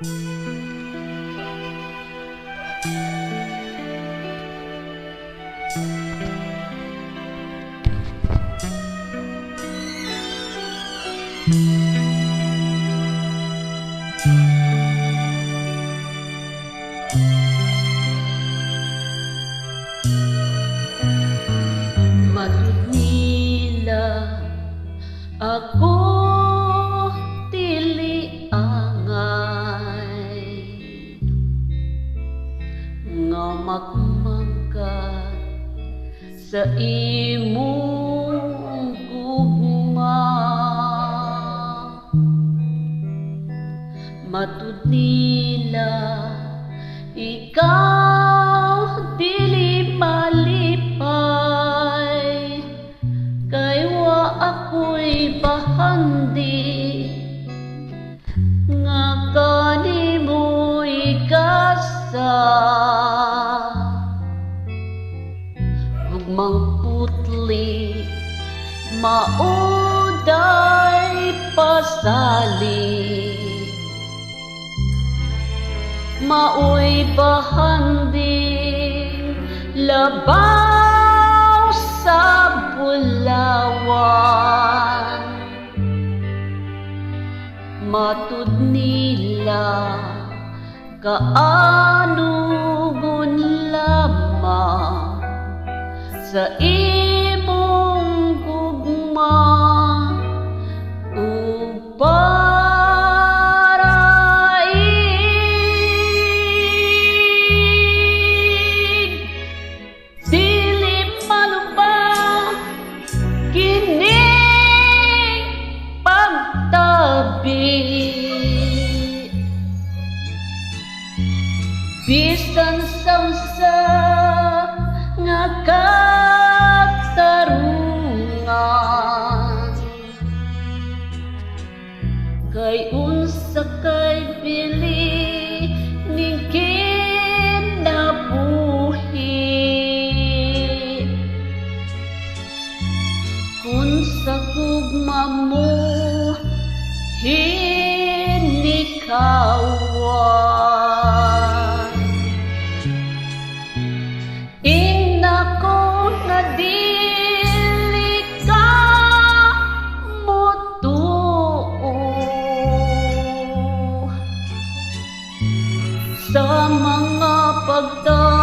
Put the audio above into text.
Matudnila ako tili angay nga magmangkat sa imong gugma. Matudnila ikaw dili malipay, kay wa ako'y bahandi nga kanimo ikasa. Gugmang putli mauday pasali, maoy bahanding labaw sa bulawan. Matudnila kaano gun lamang sa imong gugma bisan samsa nga katarungan, kay unsa kay bili ning kinabuhi. Kung sa gugma mo hinikawan, inako nga dili ka motuo sa mga pagtawag